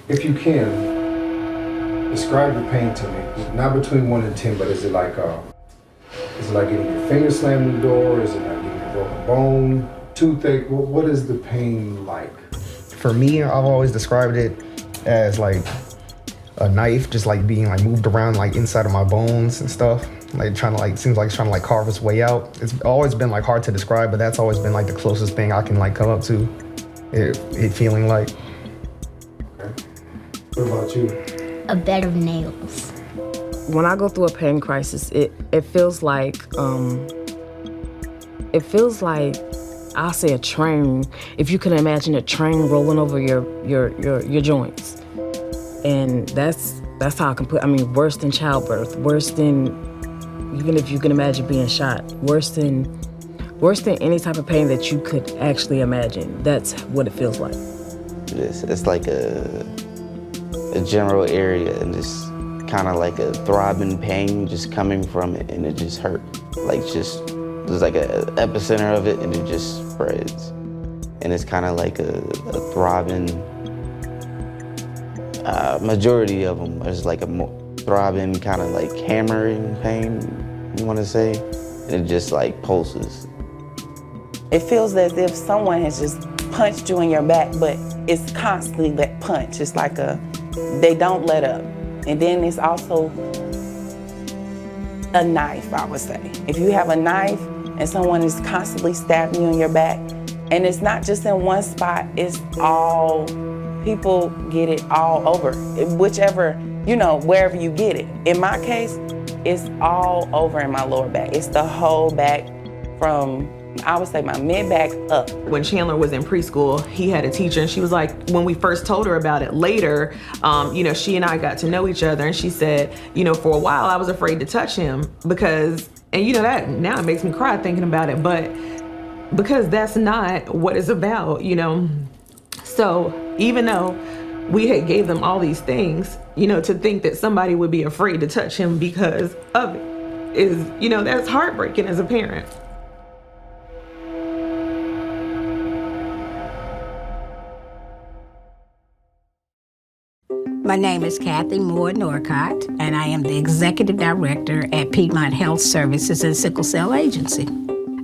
If you can, describe the pain to me. Not between 1 and 10, but is it like getting your finger slammed in the door? Is it like getting a broken bone, toothache? What is the pain like? For me, I've always described it as like a knife just like being like moved around like inside of my bones and stuff. Like trying to like, seems like it's trying to like carve its way out. It's always been like hard to describe, but that's always been like the closest thing I can like come up to it feeling like. Okay. What about you? A bed of nails. When I go through a pain crisis, it feels like I'll say a train. If you can imagine a train rolling over your joints, and that's how I can put. I mean, worse than childbirth, worse than even if you can imagine being shot, worse than any type of pain that you could actually imagine. That's what it feels like. It's like a general area, and just kind of like a throbbing pain just coming from it, and it just hurt. Like just, there's like an epicenter of it, and it just spreads. And it's kind of like a throbbing, majority of them is like a throbbing, kind of like hammering pain, you want to say. And it just like pulses. It feels as if someone has just punched you in your back, but it's constantly that punch. It's like they don't let up. And then it's also a knife, I would say. If you have a knife and someone is constantly stabbing you in your back, and it's not just in one spot, it's all, people get it all over. Whichever, wherever you get it. In my case, it's all over in my lower back. It's the whole back from, I would say, my mid-back up. When Chandler was in preschool, he had a teacher, and she was like, when we first told her about it later, she and I got to know each other, and she said, for a while I was afraid to touch him because, and that now it makes me cry thinking about it, but because that's not what it's about, So even though we had gave them all these things, to think that somebody would be afraid to touch him because of it is, that's heartbreaking as a parent. My name is Kathy Moore Norcott, and I am the Executive Director at Piedmont Health Services and Sickle Cell Agency.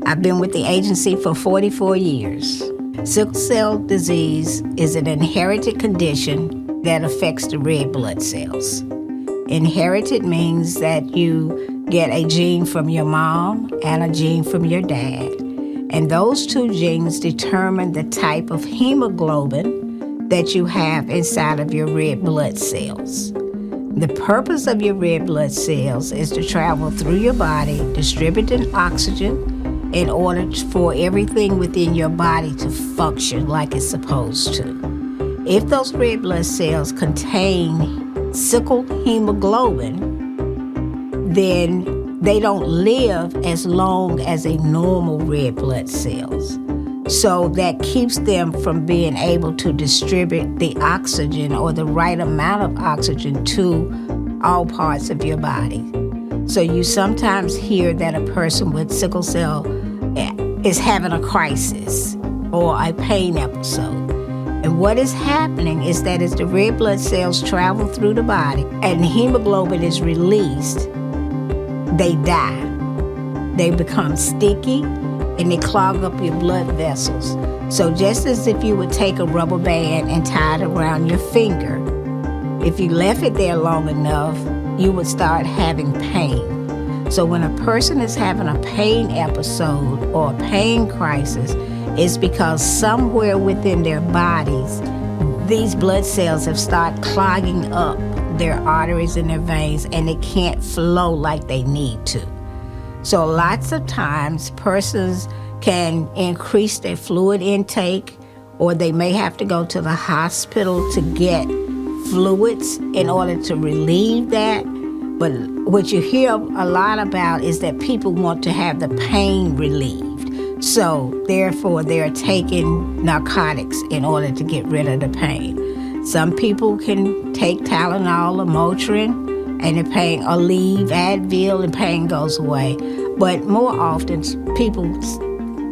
I've been with the agency for 44 years. Sickle cell disease is an inherited condition that affects the red blood cells. Inherited means that you get a gene from your mom and a gene from your dad, and those two genes determine the type of hemoglobin that you have inside of your red blood cells. The purpose of your red blood cells is to travel through your body, distributing oxygen in order for everything within your body to function like it's supposed to. If those red blood cells contain sickle hemoglobin, then they don't live as long as a normal red blood cells. So that keeps them from being able to distribute the oxygen or the right amount of oxygen to all parts of your body. So you sometimes hear that a person with sickle cell is having a crisis or a pain episode. And what is happening is that as the red blood cells travel through the body and hemoglobin is released, they die. They become sticky, and they clog up your blood vessels. So just as if you would take a rubber band and tie it around your finger, if you left it there long enough, you would start having pain. So when a person is having a pain episode or a pain crisis, it's because somewhere within their bodies, these blood cells have started clogging up their arteries and their veins, and they can't flow like they need to. So lots of times persons can increase their fluid intake, or they may have to go to the hospital to get fluids in order to relieve that. But what you hear a lot about is that people want to have the pain relieved. So therefore they're taking narcotics in order to get rid of the pain. Some people can take Tylenol or Motrin and the pain, or leave Advil and pain goes away. But more often, people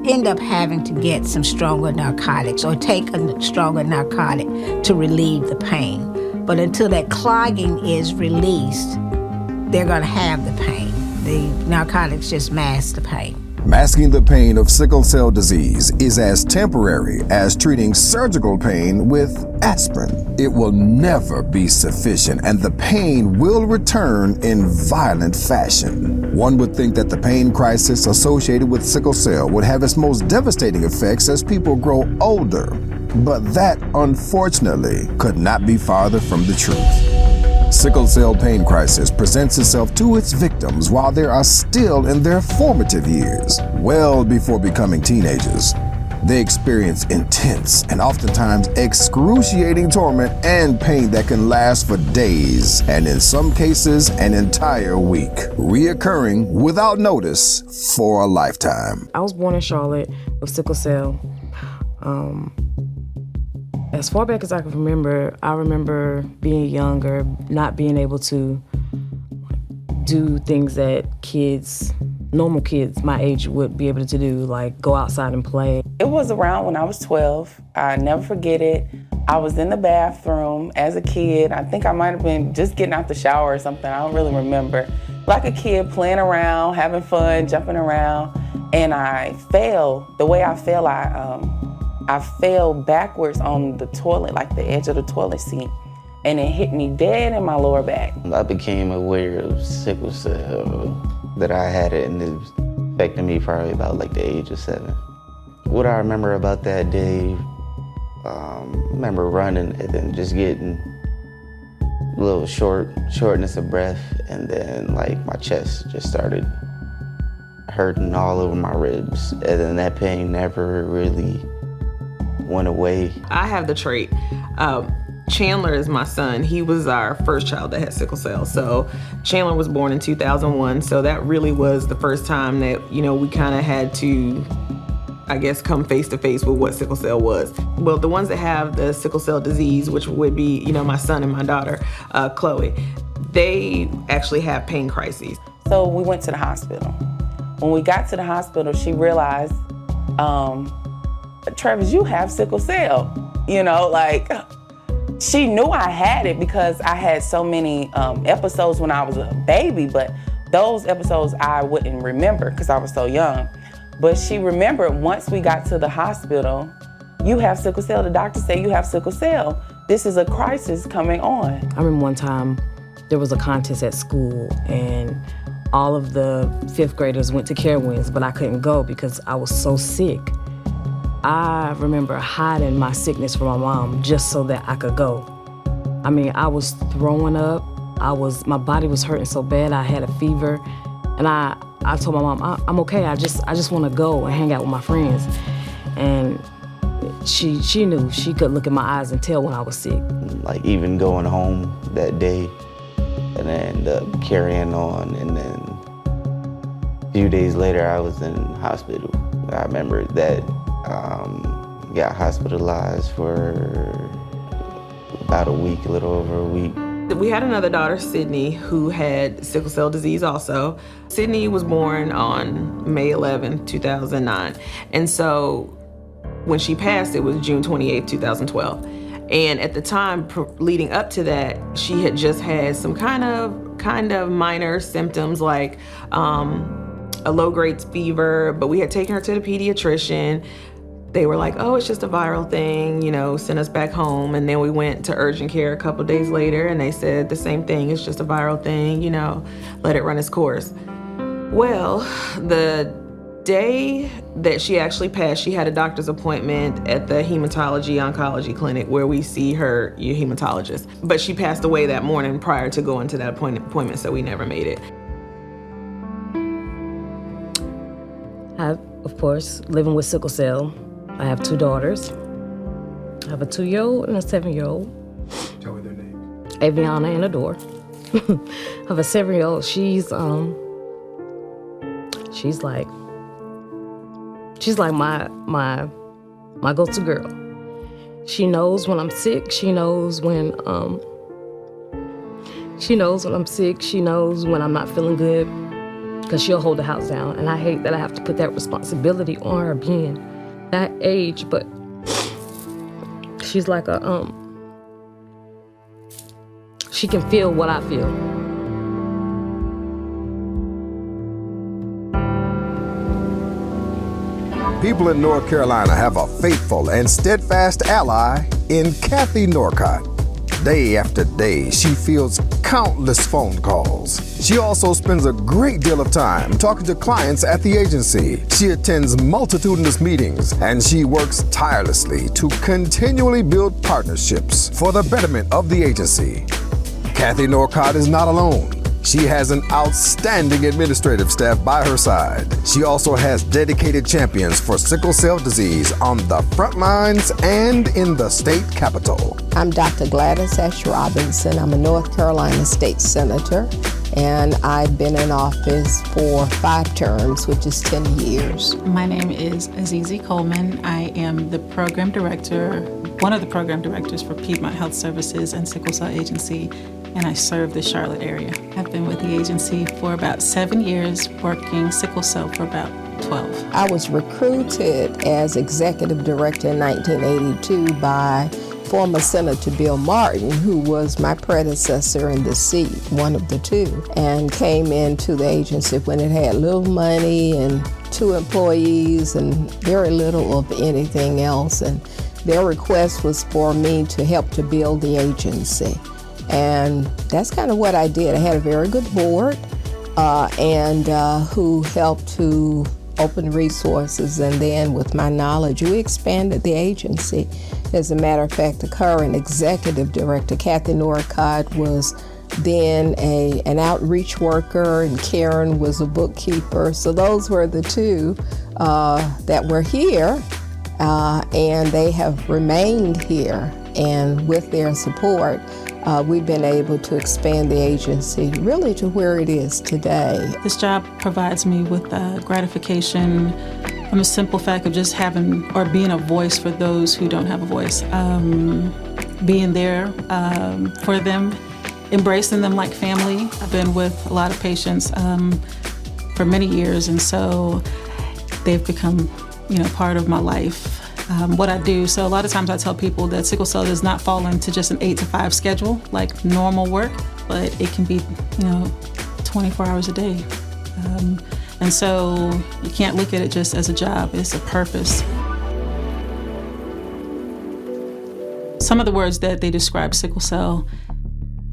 end up having to get some stronger narcotics or take a stronger narcotic to relieve the pain. But until that clogging is released, they're going to have the pain. The narcotics just mask the pain. Masking the pain of sickle cell disease is as temporary as treating surgical pain with aspirin. It will never be sufficient, and the pain will return in violent fashion. One would think that the pain crisis associated with sickle cell would have its most devastating effects as people grow older, but that, unfortunately, could not be farther from the truth. Sickle cell pain crisis presents itself to its victims while they are still in their formative years, well before becoming teenagers. They experience intense and oftentimes excruciating torment and pain that can last for days, and in some cases, an entire week, reoccurring without notice for a lifetime. I was born in Charlotte with sickle cell. As far back as I can remember, I remember being younger, not being able to do things that normal kids my age would be able to do, like go outside and play. It was around when I was 12. I never forget it. I was in the bathroom as a kid. I think I might have been just getting out the shower or something. I don't really remember. Like a kid playing around, having fun, jumping around, and I fell. The way I fell, I fell backwards on the toilet, like the edge of the toilet seat, and it hit me dead in my lower back. I became aware of sickle cell, that I had it, and it was affecting me probably about like the age of 7. What I remember about that day, I remember running and then just getting a little shortness of breath, and then like my chest just started hurting all over my ribs, and then that pain never really went away. I have the trait. Chandler is my son. He was our first child that had sickle cell. So Chandler was born in 2001. So that really was the first time that, we kind of had to, I guess, come face to face with what sickle cell was. Well, the ones that have the sickle cell disease, which would be, my son and my daughter, Chloe, they actually have pain crises. So we went to the hospital. When we got to the hospital, she realized, Travis, you have sickle cell. She knew I had it because I had so many episodes when I was a baby, but those episodes I wouldn't remember because I was so young. But she remembered once we got to the hospital, you have sickle cell. The doctor said you have sickle cell. This is a crisis coming on. I remember one time there was a contest at school and all of the 5th graders went to Care Wins, but I couldn't go because I was so sick. I remember hiding my sickness from my mom just so that I could go. I mean, I was throwing up. My body was hurting so bad. I had a fever, and I told my mom, I'm okay. I just want to go and hang out with my friends. And she knew. She could look in my eyes and tell when I was sick. Like even going home that day, and then end up carrying on, and then a few days later, I was in hospital. I remember that. Got hospitalized for about a week, a little over a week. We had another daughter, Sydney, who had sickle cell disease also. Sydney was born on May 11, 2009. And so when she passed, it was June 28, 2012. And at the time leading up to that, she had just had some kind of minor symptoms like a low-grade fever, but we had taken her to the pediatrician. They were like, oh, it's just a viral thing, send us back home. And then we went to urgent care a couple days later, and they said the same thing, it's just a viral thing, let it run its course. Well, the day that she actually passed, she had a doctor's appointment at the hematology-oncology clinic where we see her hematologist. But she passed away that morning prior to going to that appointment, so we never made it. I, of course, living with sickle cell. I have 2 daughters. I have a 2-year-old and a 7-year-old. Tell me their names. Aviana and Adore. I have a 7-year-old. She's like my go-to girl. She knows when I'm sick. She knows when I'm sick. She knows when I'm not feeling good, because she'll hold the house down. And I hate that I have to put that responsibility on her being that age, but she's like she can feel what I feel. People in North Carolina have a faithful and steadfast ally in Kathy Norcott. Day after day, she fields countless phone calls. She also spends a great deal of time talking to clients at the agency. She attends multitudinous meetings, and she works tirelessly to continually build partnerships for the betterment of the agency. Kathy Norcott is not alone. She has an outstanding administrative staff by her side. She also has dedicated champions for sickle cell disease on the front lines and in the state capitol. I'm Dr. Gladys S. Robinson. I'm a North Carolina state senator, and I've been in office for 5 terms, which is 10 years. My name is Azizi Coleman. I am the program director, one of the program directors for Piedmont Health Services and Sickle Cell Agency, and I serve the Charlotte area. I've been with the agency for about 7 years, working sickle cell for about 12. I was recruited as executive director in 1982 by former Senator Bill Martin, who was my predecessor in the seat, one of the two, and came into the agency when it had little money and 2 employees and very little of anything else. And their request was for me to help to build the agency. And that's kind of what I did. I had a very good board who helped to open resources, and then with my knowledge, we expanded the agency. As a matter of fact, the current executive director, Kathy Norcott, was then an outreach worker, and Karen was a bookkeeper. So those were the 2 that were here, and they have remained here. And with their support, we've been able to expand the agency really to where it is today. This job provides me with gratification from a simple fact of just having or being a voice for those who don't have a voice. Being there for them, embracing them like family. I've been with a lot of patients for many years, and so they've become, part of my life. What I do. So a lot of times I tell people that sickle cell does not fall into just an 8 to 5 schedule like normal work, but it can be, 24 hours a day. And so you can't look at it just as a job, it's a purpose. Some of the words that they describe sickle cell,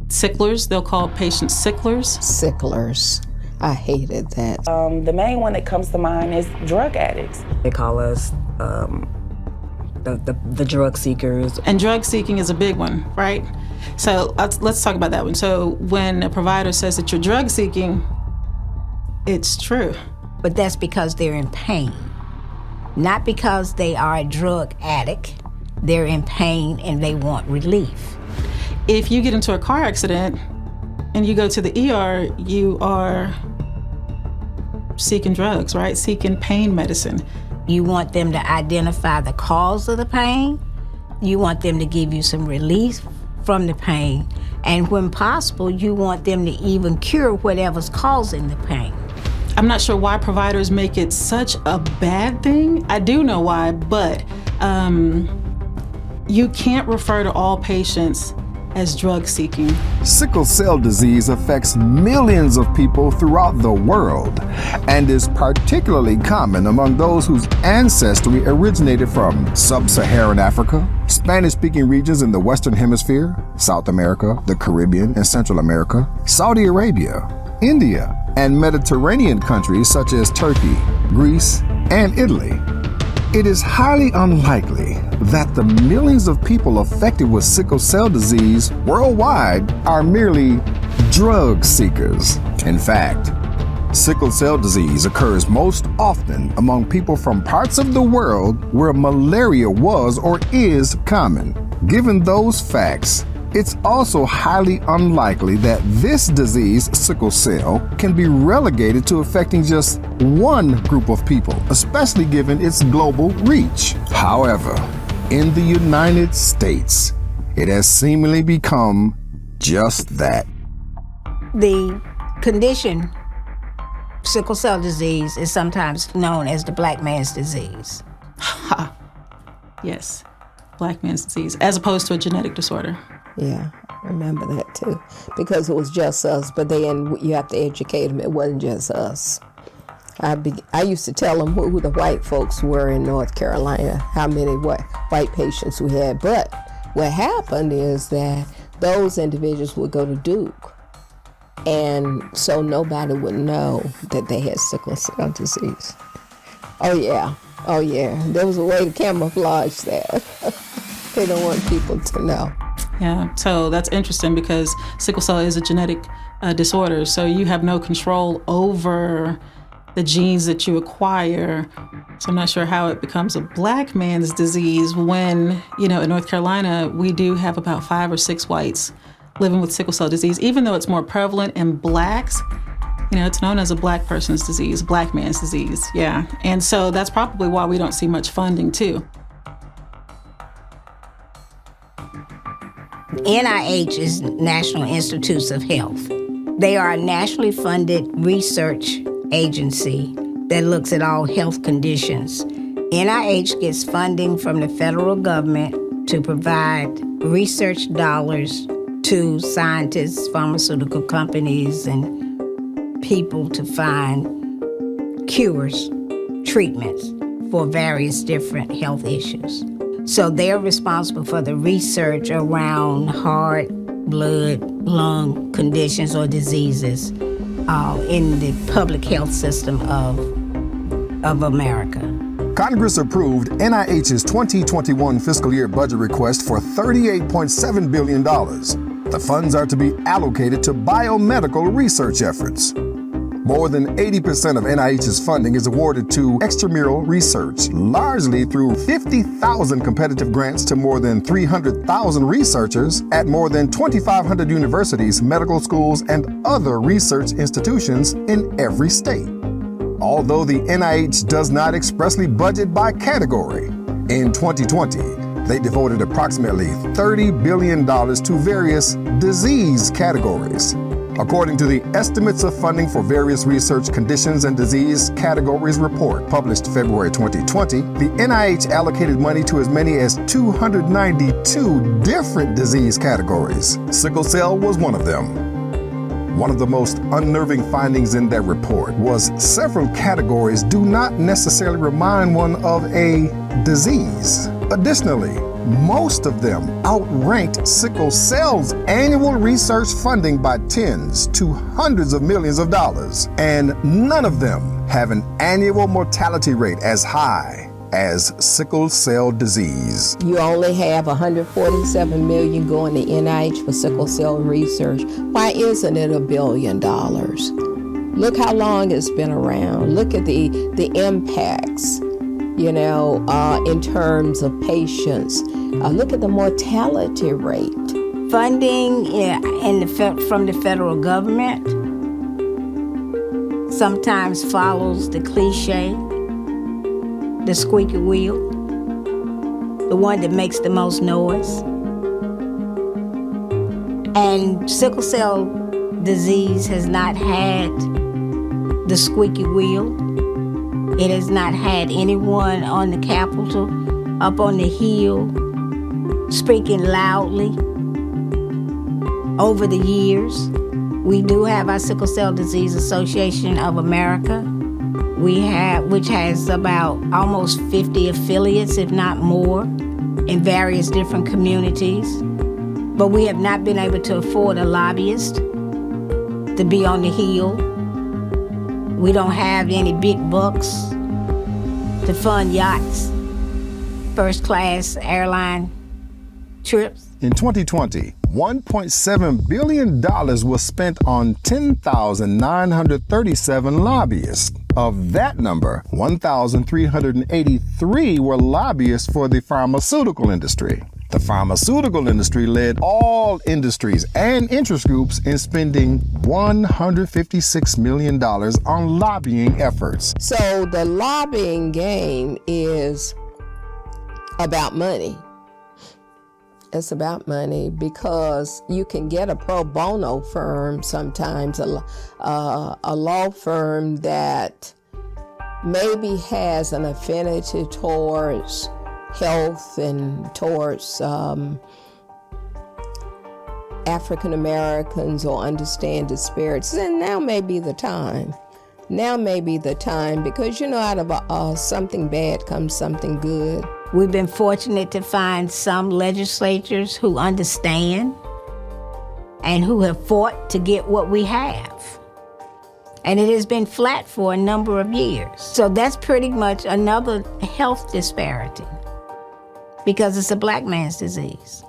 sicklers, they'll call patients sicklers. Sicklers. I hated that. The main one that comes to mind is drug addicts. They call us the drug seekers. And drug seeking is a big one, right? So let's talk about that one. So when a provider says that you're drug seeking, it's true. But that's because they're in pain. Not because they are a drug addict. They're in pain and they want relief. If you get into a car accident and you go to the ER, you are seeking drugs, right? Seeking pain medicine. You want them to identify the cause of the pain. You want them to give you some relief from the pain. And when possible, you want them to even cure whatever's causing the pain. I'm not sure why providers make it such a bad thing. I do know why, but you can't refer to all patients as drug seeking. Sickle cell disease affects millions of people throughout the world and is particularly common among those whose ancestry originated from sub-Saharan Africa, Spanish-speaking regions in the Western Hemisphere, South America, the Caribbean, and Central America, Saudi Arabia, India, and Mediterranean countries such as Turkey, Greece, and Italy. It is highly unlikely that the millions of people affected with sickle cell disease worldwide are merely drug seekers. In fact, sickle cell disease occurs most often among people from parts of the world where malaria was or is common. Given those facts, it's also highly unlikely that this disease, sickle cell, can be relegated to affecting just one group of people, especially given its global reach. However, in the United States, it has seemingly become just that. The condition, sickle cell disease, is sometimes known as the black man's disease. Yes, black man's disease, as opposed to a genetic disorder. Yeah. remember that too, because it was just us. But then you have to educate them. It wasn't just us. I used to tell them who the white folks were in North Carolina, how many white patients we had. But what happened is that those individuals would go to Duke, and so nobody would know that they had sickle cell disease. Oh yeah. There was a way to camouflage that. They don't want people to know. Yeah, so that's interesting because sickle cell is a genetic disorder, so you have no control over the genes that you acquire. So I'm not sure how it becomes a black man's disease when, in North Carolina, we do have about 5 or 6 whites living with sickle cell disease, even though it's more prevalent in blacks. It's known as a black person's disease, black man's disease, yeah. And so that's probably why we don't see much funding too. NIH is National Institutes of Health. They are a nationally funded research agency that looks at all health conditions. NIH gets funding from the federal government to provide research dollars to scientists, pharmaceutical companies, and people to find cures, treatments for various different health issues. So they're responsible for the research around heart, blood, lung conditions or diseases in the public health system of America. Congress approved NIH's 2021 fiscal year budget request for $38.7 billion. The funds are to be allocated to biomedical research efforts. More than 80% of NIH's funding is awarded to extramural research, largely through 50,000 competitive grants to more than 300,000 researchers at more than 2,500 universities, medical schools, and other research institutions in every state. Although the NIH does not expressly budget by category, in 2020, they devoted approximately $30 billion to various disease categories. According to the Estimates of Funding for Various Research Conditions and Disease Categories report published February 2020, the NIH allocated money to as many as 292 different disease categories. Sickle cell was one of them. One of the most unnerving findings in that report was several categories do not necessarily remind one of a disease. Additionally, most of them outranked sickle cell's annual research funding by tens to hundreds of millions of dollars, and none of them have an annual mortality rate as high as sickle cell disease. You only have $147 million going to NIH for sickle cell research. Why isn't it $1 billion? Look how long it's been around. Look at the impacts, in terms of patients. Look at the mortality rate. Funding from the federal government sometimes follows the cliche, the squeaky wheel, the one that makes the most noise. And sickle cell disease has not had the squeaky wheel. It has not had anyone on the Capitol, up on the Hill, speaking loudly over the years. We do have our Sickle Cell Disease Association of America, which has about almost 50 affiliates, if not more, in various different communities. But we have not been able to afford a lobbyist to be on the Hill. We don't have any big bucks to fund yachts, first class airline trips. In 2020, $1.7 billion was spent on 10,937 lobbyists. Of that number, 1,383 were lobbyists for the pharmaceutical industry. The pharmaceutical industry led all industries and interest groups in spending $156 million on lobbying efforts. So the lobbying game is about money. It's about money because you can get a pro bono firm sometimes, a law firm that maybe has an affinity towards health and towards African Americans or understand disparities, then now may be the time. Now may be the time because, out of something bad comes something good. We've been fortunate to find some legislators who understand and who have fought to get what we have. And it has been flat for a number of years. So that's pretty much another health disparity because it's a black man's disease.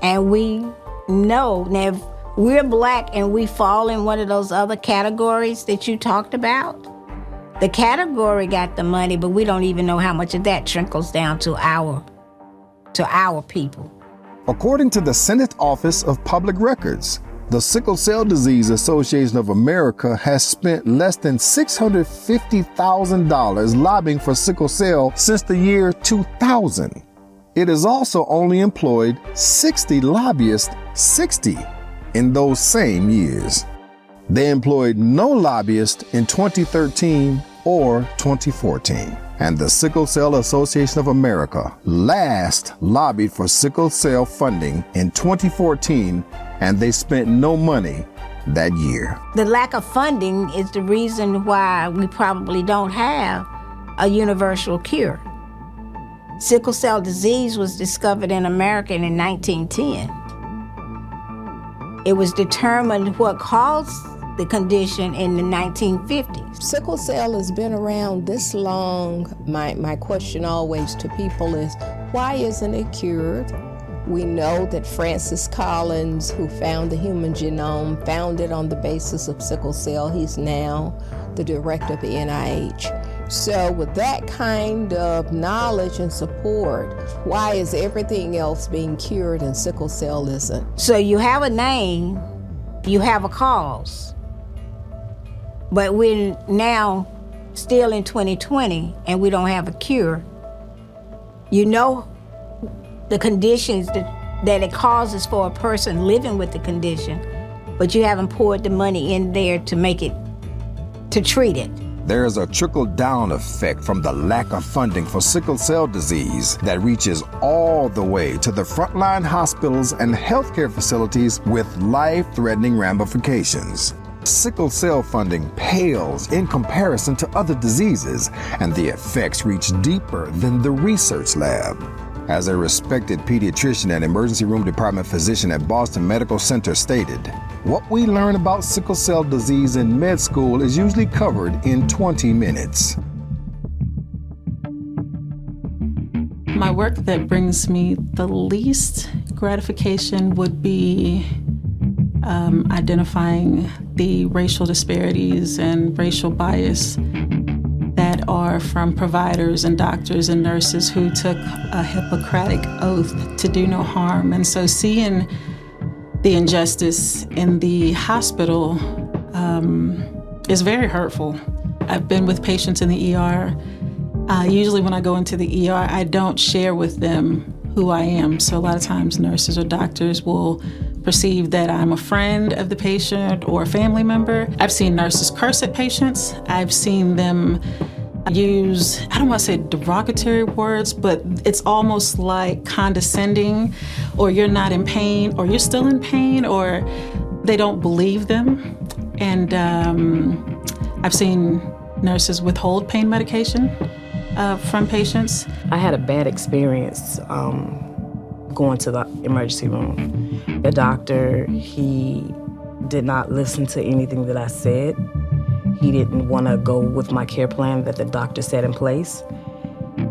And we know now if we're black and we fall in one of those other categories that you talked about, the category got the money, but we don't even know how much of that trickles down to our people. According to the Senate Office of Public Records, the Sickle Cell Disease Association of America has spent less than $650,000 lobbying for sickle cell since the year 2000. It has also only employed 60 lobbyists, 60 in those same years. They employed no lobbyists in 2013 or 2014. And the Sickle Cell Association of America last lobbied for sickle cell funding in 2014, and they spent no money that year. The lack of funding is the reason why we probably don't have a universal cure. Sickle cell disease was discovered in America in 1910. It was determined what caused the condition in the 1950s. Sickle cell has been around this long. My question always to people is, why isn't it cured? We know that Francis Collins, who found the human genome, found it on the basis of sickle cell. He's now the director of the NIH. So with that kind of knowledge and support, why is everything else being cured and sickle cell isn't? So you have a name, you have a cause. But we're now still in 2020 and we don't have a cure. You know the conditions that it causes for a person living with the condition, but you haven't poured the money in there to treat it. There is a trickle-down effect from the lack of funding for sickle cell disease that reaches all the way to the frontline hospitals and healthcare facilities with life-threatening ramifications. Sickle cell funding pales in comparison to other diseases, and the effects reach deeper than the research lab. As a respected pediatrician and emergency room department physician at Boston Medical Center stated, what we learn about sickle cell disease in med school is usually covered in 20 minutes. My work that brings me the least gratification would be identifying the racial disparities and racial bias that are from providers and doctors and nurses who took a Hippocratic oath to do no harm. And so seeing the injustice in the hospital is very hurtful. I've been with patients in the ER. Usually when I go into the ER, I don't share with them who I am. So a lot of times nurses or doctors will perceive that I'm a friend of the patient or a family member. I've seen nurses curse at patients. I've seen them use, I don't want to say derogatory words, but it's almost like condescending, or you're not in pain, or you're still in pain, or they don't believe them. And I've seen nurses withhold pain medication from patients. I had a bad experience going to the emergency room. The doctor, he did not listen to anything that I said. He didn't want to go with my care plan that the doctor set in place.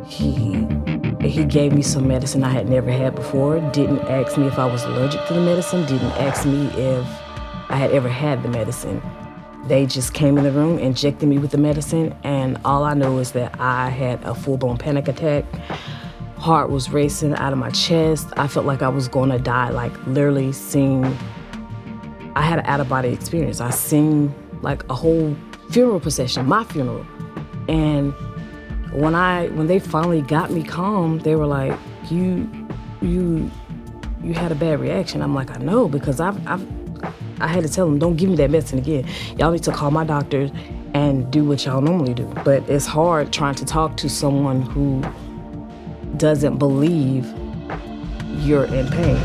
He gave me some medicine I had never had before, didn't ask me if I was allergic to the medicine, didn't ask me if I had ever had the medicine. They just came in the room, injected me with the medicine, and all I know is that I had a full-blown panic attack. Heart was racing out of my chest. I felt like I was going to die, like literally I had an out-of-body experience. I seen like a whole funeral procession, my funeral. And when they finally got me calm, they were like, you had a bad reaction. I'm like, I know, because I had to tell them, don't give me that medicine again. Y'all need to call my doctor and do what y'all normally do. But it's hard trying to talk to someone who doesn't believe you're in pain.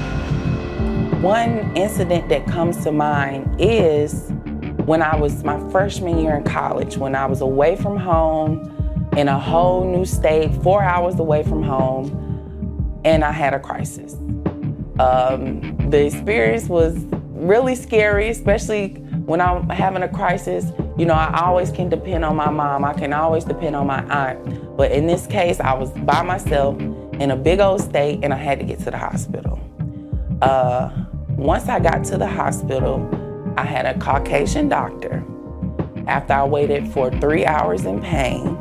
One incident that comes to mind is when I was my freshman year in college, when I was away from home in a whole new state, 4 hours away from home, and I had a crisis. The experience was really scary, especially when I'm having a crisis. You know, I always can depend on my mom. I can always depend on my aunt. But in this case, I was by myself in a big old state, and I had to get to the hospital. Once I got to the hospital, I had a Caucasian doctor. After I waited for 3 hours in pain,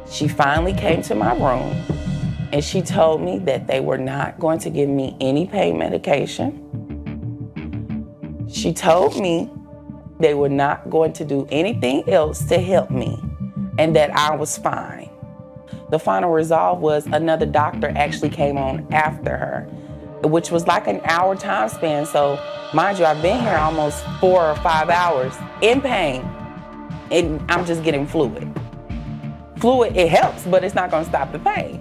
she finally came to my room, and she told me that they were not going to give me any pain medication. She told me they were not going to do anything else to help me, and that I was fine. The final resolve was another doctor actually came on after her, which was like an hour time span. So mind you, I've been here almost 4 or 5 hours in pain, and I'm just getting fluid. Fluid, it helps, but it's not gonna stop the pain.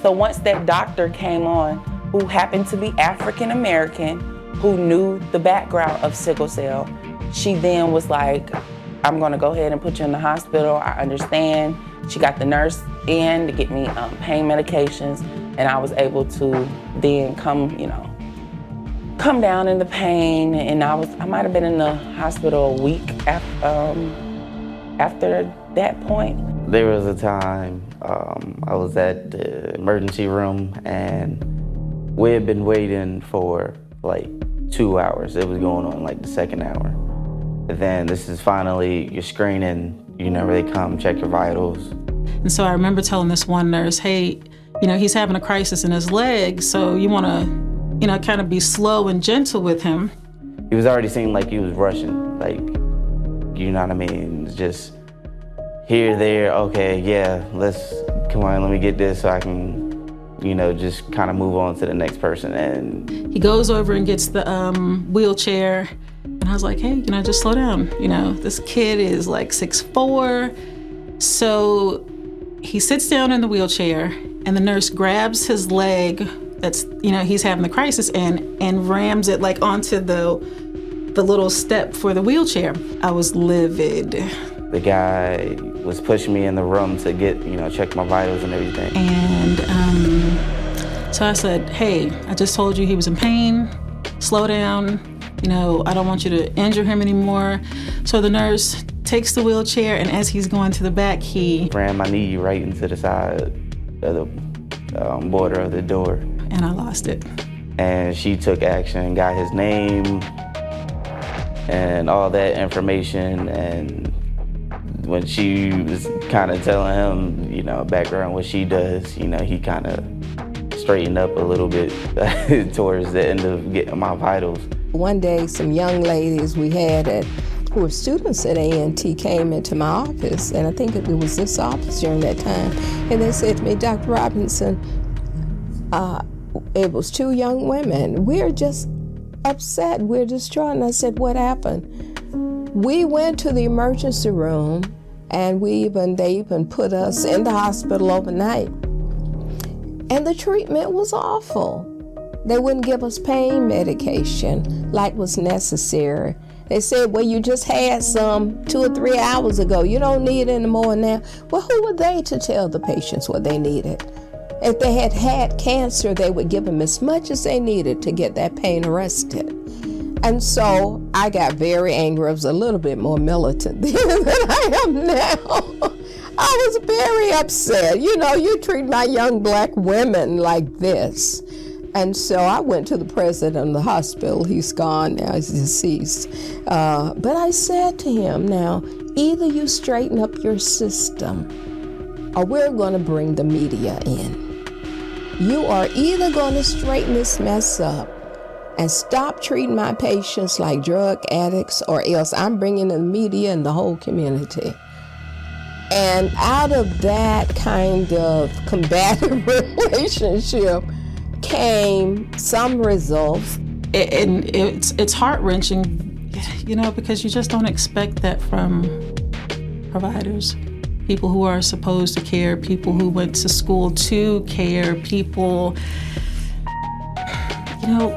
So once that doctor came on, who happened to be African American, who knew the background of sickle cell, she then was like, I'm gonna go ahead and put you in the hospital, I understand. She got the nurse in to get me pain medications, and I was able to then come down in the pain, and I might have been in the hospital a week after that point. There was a time I was at the emergency room, and we had been waiting for like 2 hours. It was going on like the second hour. And then this is finally your screening, where they come check your vitals. And so I remember telling this one nurse, hey, he's having a crisis in his leg, so you want to, kind of be slow and gentle with him. He was already seemed like he was rushing, like, you know what I mean? It's just here, there, okay, yeah, come on, let me get this so I can, just kind of move on to the next person. And he goes over and gets the wheelchair, and I was like, hey, just slow down. This kid is like 6'4". So he sits down in the wheelchair, and the nurse grabs his leg that's, he's having the crisis, and rams it like onto the little step for the wheelchair. I was livid. The guy was pushing me in the room to get, check my vitals and everything. And so I said, hey, I just told you he was in pain. Slow down. I don't want you to injure him anymore. So the nurse takes the wheelchair, and as he's going to the back, he ran my knee right into the side of the border of the door. And I lost it. And she took action, got his name and all that information. And when she was kind of telling him, background what she does, he kind of straightened up a little bit towards the end of getting my vitals. One day, some young ladies we had who were students at A&T came into my office, and I think it was this office during that time, and they said to me, Dr. Robinson, it was 2 young women. We're just upset, we're distraught. And I said, what happened? We went to the emergency room, and they even put us in the hospital overnight. And the treatment was awful. They wouldn't give us pain medication like was necessary. They said, well, you just had some 2 or 3 hours ago. You don't need any more now. Well, who were they to tell the patients what they needed? If they had had cancer, they would give them as much as they needed to get that pain arrested. And so I got very angry. I was a little bit more militant then than I am now. I was very upset. You treat my young black women like this. And so I went to the president of the hospital. He's gone now, he's deceased. But I said to him, now, either you straighten up your system or we're going to bring the media in. You are either going to straighten this mess up and stop treating my patients like drug addicts, or else I'm bringing the media and the whole community. And out of that kind of combative relationship came some results. And it's heart-wrenching, because you just don't expect that from providers. People who are supposed to care, people who went to school to care, people,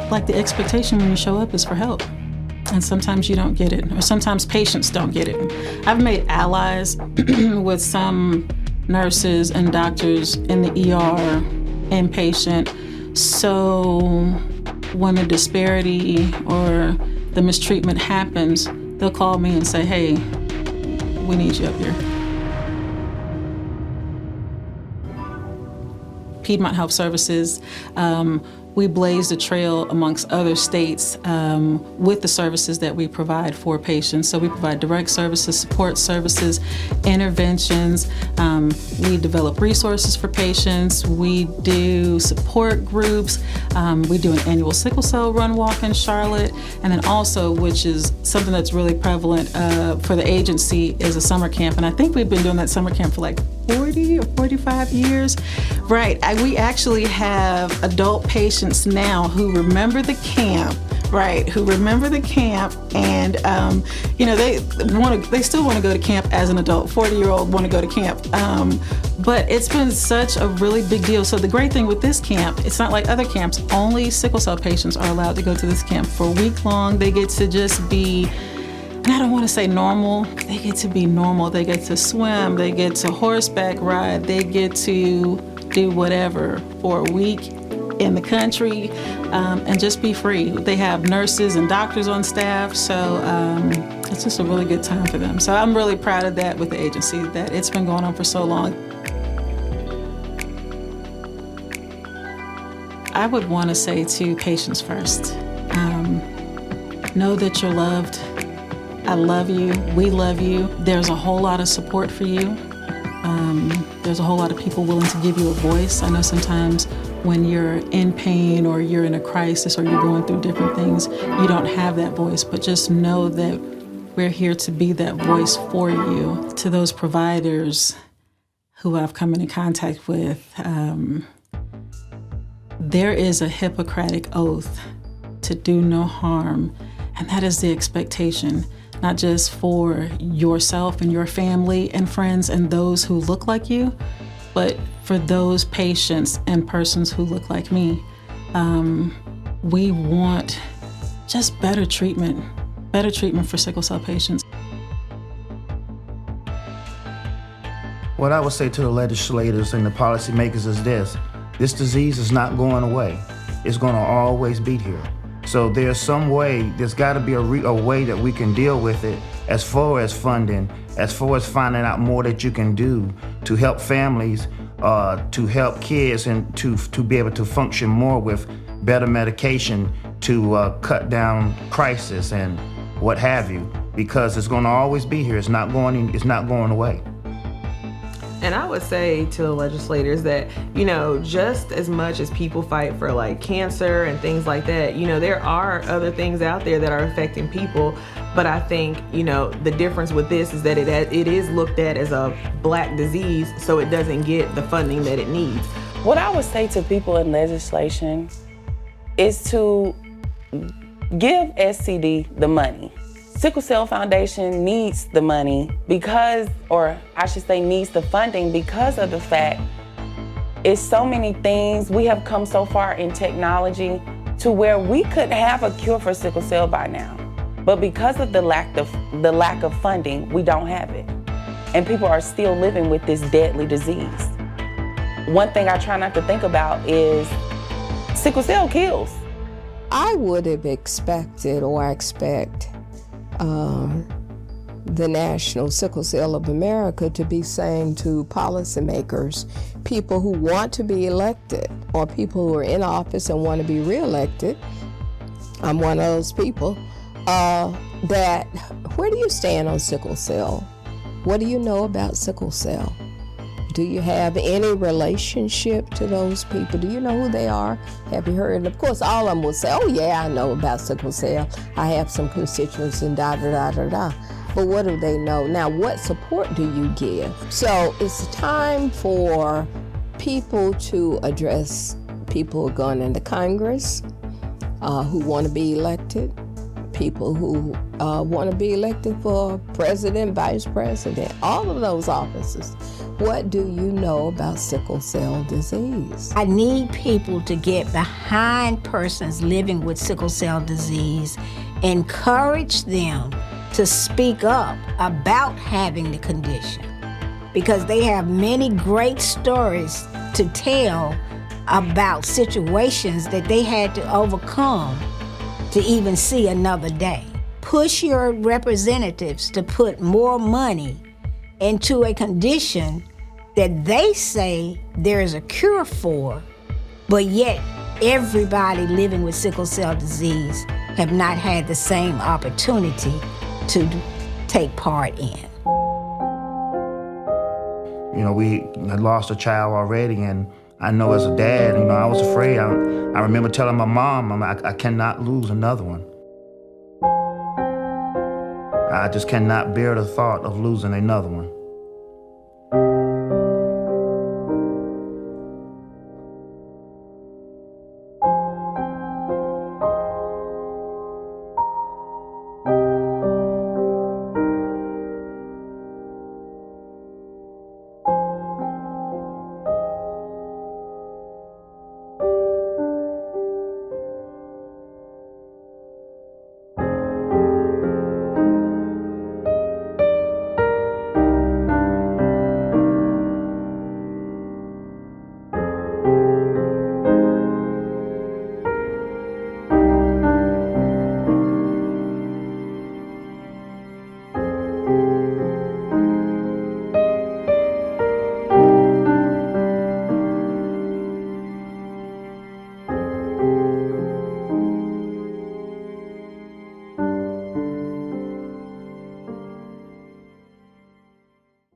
like the expectation when you show up is for help. And sometimes you don't get it, or sometimes patients don't get it. I've made allies with some nurses and doctors in the ER, inpatient. So when a disparity or the mistreatment happens, they'll call me and say, hey, we need you up here. Piedmont Health Services, we blazed a trail amongst other states with the services that we provide for patients. So we provide direct services, support services, interventions. We develop resources for patients. We do support groups. We do an annual sickle cell run walk in Charlotte. And then also, which is something that's really prevalent for the agency, is a summer camp. And I think we've been doing that summer camp for like 40 or 45 years. Right, we actually have adult patients now who remember the camp, right, and they still want to go to camp as an adult. 40-year-old want to go to camp, but it's been such a really big deal. So the great thing with this camp, it's not like other camps. Only sickle cell patients are allowed to go to this camp for a week long. They get to just be, and I don't want to say normal, they get to be normal. They get to swim, they get to horseback ride, they get to do whatever for a week in the country and just be free. They have nurses and doctors on staff, so it's just a really good time for them. So I'm really proud of that with the agency, that it's been going on for so long. I would want to say to patients first, know that you're loved. I love you, we love you. There's a whole lot of support for you. There's a whole lot of people willing to give you a voice. I know sometimes when you're in pain or you're in a crisis or you're going through different things, you don't have that voice, but just know that we're here to be that voice for you. To those providers who I've come into contact with, there is a Hippocratic oath to do no harm, and that is the expectation. Not just for yourself and your family and friends and those who look like you, but for those patients and persons who look like me. We want just better treatment for sickle cell patients. What I would say to the legislators and the policymakers is this disease is not going away. It's gonna always be here. So there's got to be a way that we can deal with it as far as funding, as far as finding out more that you can do to help families, to help kids, and to be able to function more with better medication to cut down crisis and what have you, because it's going to always be here. It's not going away. And I would say to the legislators that, just as much as people fight for like cancer and things like that, there are other things out there that are affecting people. But I think, the difference with this is that it is looked at as a Black disease, so it doesn't get the funding that it needs. What I would say to people in legislation is to give SCD the money. Sickle Cell Foundation needs the money needs the funding because of the fact it's so many things. We have come so far in technology to where we could have a cure for sickle cell by now. But because of the lack of funding, we don't have it. And people are still living with this deadly disease. One thing I try not to think about is sickle cell kills. I would have expected, or I expect, the National Sickle Cell of America to be saying to policymakers, people who want to be elected or people who are in office and want to be reelected, I'm one of those people, that where do you stand on sickle cell? What do you know about sickle cell? Do you have any relationship to those people? Do you know who they are? Have you heard? Of course, all of them will say, oh yeah, I know about sickle cell. I have some constituents and da-da-da-da-da. But what do they know? Now, what support do you give? So it's time for people to address people who are going into Congress, who want to be elected, people who want to be elected for president, vice president, all of those offices. What do you know about sickle cell disease? I need people to get behind persons living with sickle cell disease, encourage them to speak up about having the condition, because they have many great stories to tell about situations that they had to overcome to even see another day. Push your representatives to put more money into a condition that they say there is a cure for, but yet everybody living with sickle cell disease have not had the same opportunity to take part in. You know, we had lost a child already, and I know as a dad, you know, I was afraid. I remember telling my mom, I cannot lose another one. I just cannot bear the thought of losing another one.